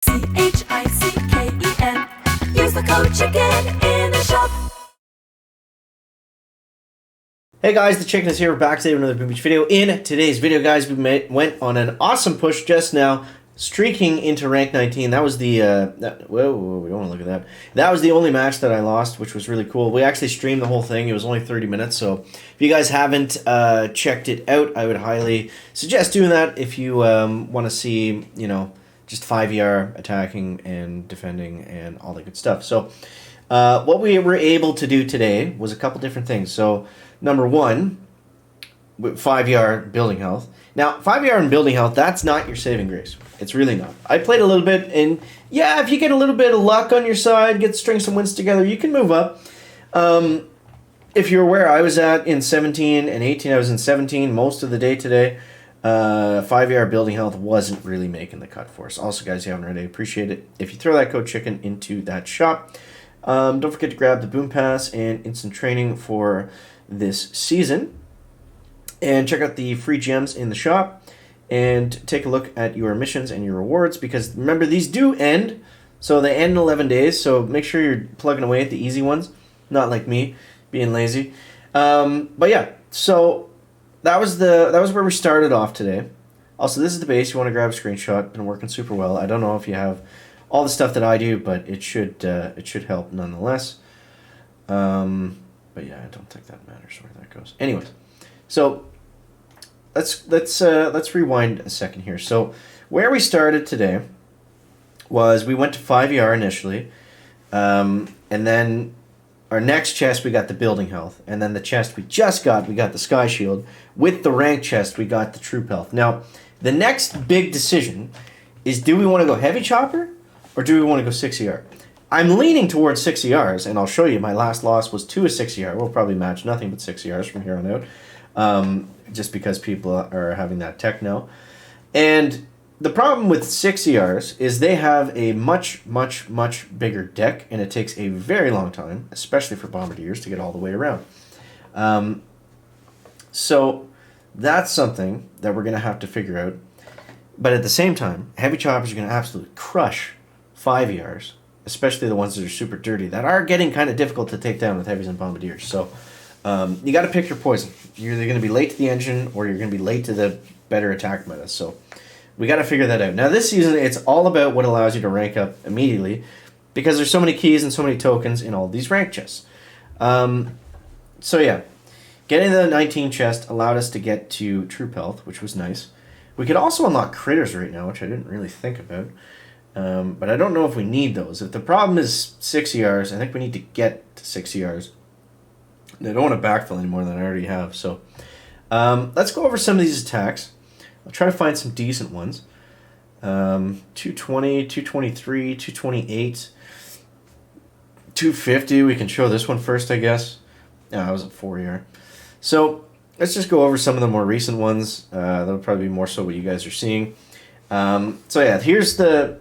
CHICKEN. Use the code CHICKEN in the shop. Hey guys, the Chicken is here. We're back today with another Boom Beach video. In today's video, guys, we went on an awesome push just now, streaking into rank 19. That was the whoa, we don't want to look at that. That was the only match that I lost, which was really cool. We actually streamed the whole thing. It was only 30 minutes, so if you guys haven't checked it out, I would highly suggest doing that if you want to see, you know, just 5ER attacking and defending and all that good stuff. So what we were able to do today was a couple different things. So number one, 5ER building health. Now, 5ER and building health, that's not your saving grace. It's really not. I played a little bit, and yeah, if you get a little bit of luck on your side, string some wins together, you can move up. If you're aware, I was in 17 and 18. I was in 17 most of the day today. 5ER building health wasn't really making the cut for us. Also, guys, if you haven't already, appreciate it if you throw that code CHICKEN into that shop. Don't forget to grab the Boom Pass and instant training for this season. And check out the free gems in the shop. And take a look at your missions and your rewards. Because remember, these do end. So they end in 11 days. So make sure you're plugging away at the easy ones. Not like me, being lazy. But yeah, so that was where we started off today. Also, this is the base. You want to grab a screenshot. Been working super well. I don't know if you have all the stuff that I do, but it should help nonetheless. But yeah, I don't think that matters where that goes. Anyways, so let's rewind a second here. So where we started today was we went to 5ER initially, and then our next chest we got the building health, and then the chest we got the sky shield. With the rank chest we got the troop health. Now the next big decision is, do we want to go heavy chopper or do we want to go 6ER? I'm leaning towards 6ERs, and I'll show you my last loss was to a 6ER. We'll probably match nothing but 6ERs from here on out, just because people are having that tech now. And the problem with 6ERs is they have a much, much, much bigger deck, and it takes a very long time, especially for bombardiers, to get all the way around. So that's something that we're going to have to figure out. But at the same time, heavy choppers are going to absolutely crush 5ERs, especially the ones that are super dirty, that are getting kind of difficult to take down with heavies and bombardiers. So you got to pick your poison. You're either going to be late to the engine or you're going to be late to the better attack meta. So we got to figure that out. Now this season, it's all about what allows you to rank up immediately, because there's so many keys and so many tokens in all these rank chests. So yeah, getting the 19 chest allowed us to get to troop health, which was nice. We could also unlock critters right now, which I didn't really think about. But I don't know if we need those. If the problem is 6ERs, I think we need to get to 6ERs. I don't want to backfill any more than I already have. So let's go over some of these attacks. I'll try to find some decent ones. 220, 223, 228, 250. We can show this one first, I guess. Yeah, I was at 4ER. So let's just go over some of the more recent ones. That'll probably be more so what you guys are seeing. So yeah, there's a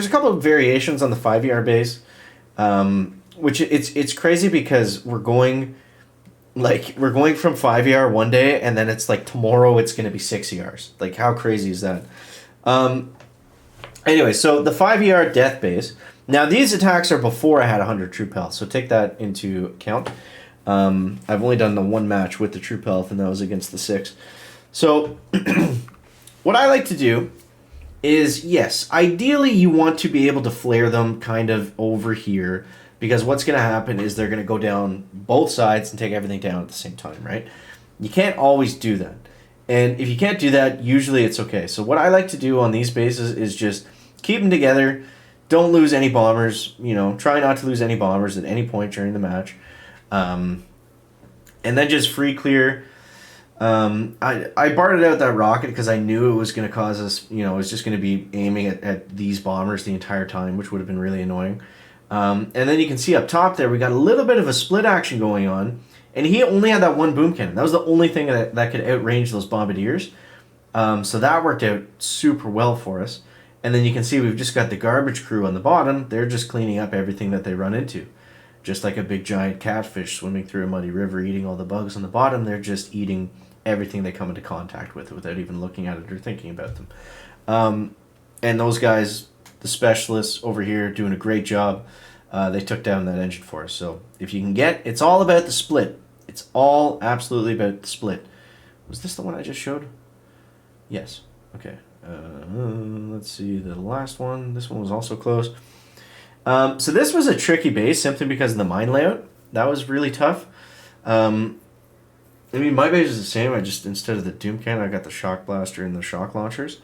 couple of variations on the 5ER base, which it's crazy because we're going from 5ER one day and then it's like tomorrow it's going to be 6ERs. Like, how crazy is that? Anyway, so the 5ER death base. Now these attacks are before I had 100 troop health, so take that into account. I've only done the one match with the troop health, and that was against the 6. So what I like to do is, yes, ideally you want to be able to flare them kind of over here, because what's going to happen is they're going to go down both sides and take everything down at the same time, right? You can't always do that. And if you can't do that, usually it's okay. So what I like to do on these bases is just keep them together. Don't lose any bombers. You know, try not to lose any bombers at any point during the match. And then just free clear. I barred out that rocket because I knew it was going to cause us, you know, it was just going to be aiming at these bombers the entire time, which would have been really annoying. And then you can see up top there, we got a little bit of a split action going on. And he only had that one boom cannon. That was the only thing that could outrange those bombardiers. So that worked out super well for us. And then you can see we've just got the garbage crew on the bottom. They're just cleaning up everything that they run into. Just like a big giant catfish swimming through a muddy river eating all the bugs on the bottom, they're just eating everything they come into contact with without even looking at it or thinking about them. And those guys, the specialists over here doing a great job. They took down that engine for us. So if you can it's all about the split. It's all absolutely about the split. Was this the one I just showed? Yes. Okay. Let's see the last one. This one was also close. So this was a tricky base simply because of the mine layout. That was really tough. I mean, my base is the same. I just, instead of the Doom Cannon, I got the Shock Blaster and the Shock Launchers.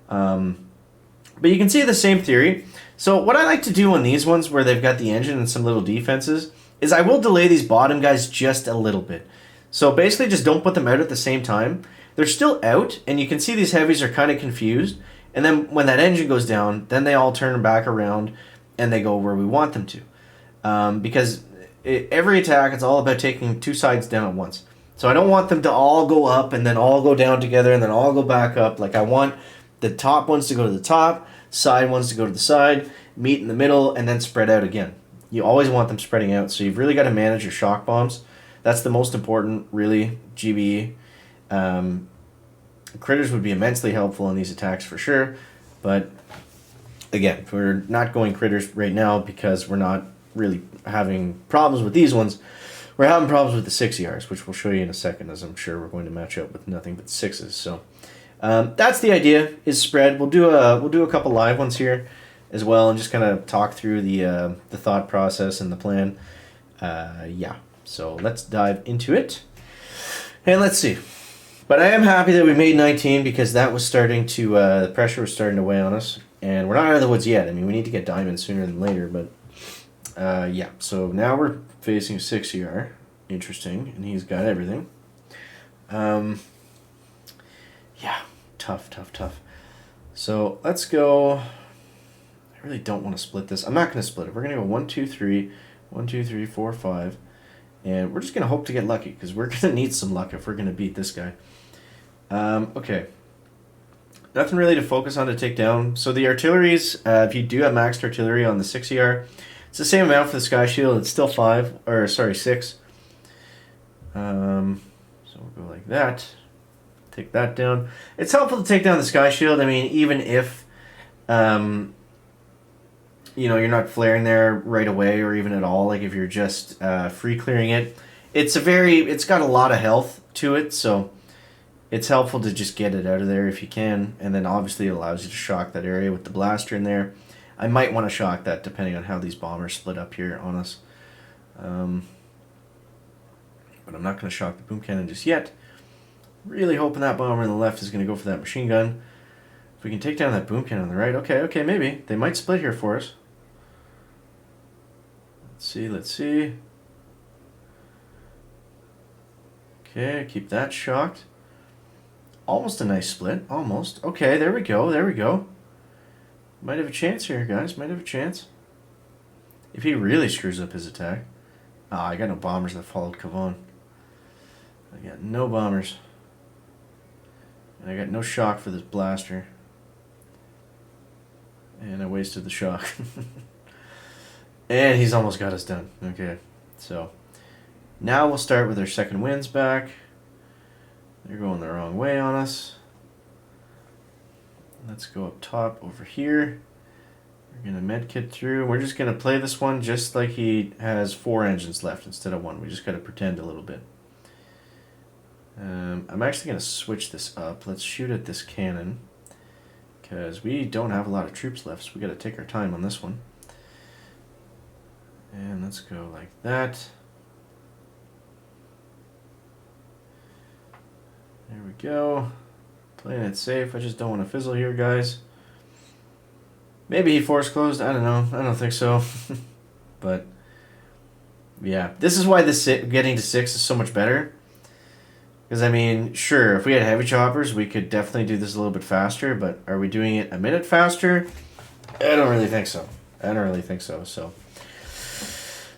But you can see the same theory. So what I like to do on these ones where they've got the engine and some little defenses is I will delay these bottom guys just a little bit. So basically just don't put them out at the same time. They're still out, and you can see these heavies are kind of confused. And then when that engine goes down, then they all turn back around and they go where we want them to. Because every attack, it's all about taking two sides down at once. So I don't want them to all go up and then all go down together and then all go back up. Like I want the top ones to go to the top, side ones to go to the side, meet in the middle, and then spread out again. You always want them spreading out, so you've really got to manage your shock bombs. That's the most important, really, GBE. Critters would be immensely helpful in these attacks for sure, but again, we're not going critters right now because we're not really having problems with these ones. We're having problems with the 6ERs, which we'll show you in a second, as I'm sure we're going to match up with nothing but 6s. So that's the idea, is spread. We'll do a couple live ones here as well, and just kind of talk through the thought process and the plan. Yeah, so let's dive into it, and let's see. But I am happy that we made 19 because that was starting to the pressure was starting to weigh on us, and we're not out of the woods yet. I mean, we need to get diamonds sooner than later, but yeah. So now we're facing a 6ER. Interesting, and he's got everything. Yeah, tough. So let's go. I really don't want to split this. I'm not going to split it. We're going to go 1, 2, 3, 1, 2, 3, 4, 5, and we're just going to hope to get lucky because we're going to need some luck if we're going to beat this guy. Okay. Nothing really to focus on to take down. So the artilleries, if you do have maxed artillery on the 6ER, it's the same amount for the Sky Shield. It's still 6. So we'll go like that. Take that down. It's helpful to take down the Sky Shield. I mean, even if you know, you're not flaring there right away or even at all, like if you're just free clearing it, it's got a lot of health to it, so it's helpful to just get it out of there if you can, and then obviously it allows you to shock that area with the blaster in there. I might want to shock that depending on how these bombers split up here on us. But I'm not going to shock the boom cannon just yet. Really hoping that bomber on the left is going to go for that machine gun. If we can take down that boom cannon on the right, okay, maybe. They might split here for us. Let's see. Okay, keep that shocked. Almost a nice split, almost. Okay, there we go. Might have a chance here, guys, might have a chance. If he really screws up his attack. I got no bombers that followed Kavon. I got no bombers. And I got no shock for this blaster. And I wasted the shock. And he's almost got us done. Okay, so now we'll start with our second winds back. They're going the wrong way on us. Let's go up top over here. We're going to medkit through. We're just going to play this one just like he has 4 engines left instead of 1. We just got to pretend a little bit. I'm actually going to switch this up. Let's shoot at this cannon because we don't have a lot of troops left, so we got to take our time on this one. And let's go like that. There we go. Playing it safe. I just don't want to fizzle here, guys. Maybe he force closed. I don't know. I don't think so. But yeah, this is why getting to 6 is so much better. Because I mean, sure, if we had heavy choppers, we could definitely do this a little bit faster. But are we doing it a minute faster? I don't really think so. So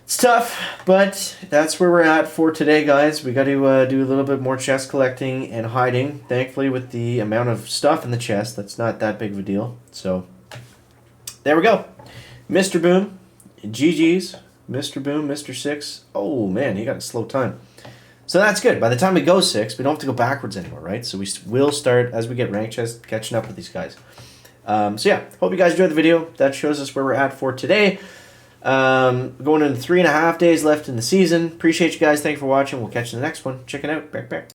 it's tough, but that's where we're at for today, guys. We got to do a little bit more chest collecting and hiding. Thankfully, with the amount of stuff in the chest, that's not that big of a deal. So there we go. Mr. Boom, GG's. Mr. Boom, Mr. 6. Oh, man, he got a slow time. So that's good. By the time we go 6, we don't have to go backwards anymore, right? So we will start, as we get rank chest, catching up with these guys. So yeah, hope you guys enjoyed the video. That shows us where we're at for today. Going into 3.5 days left in the season. Appreciate you guys. Thank you for watching. We'll catch you in the next one. Check it out. Back.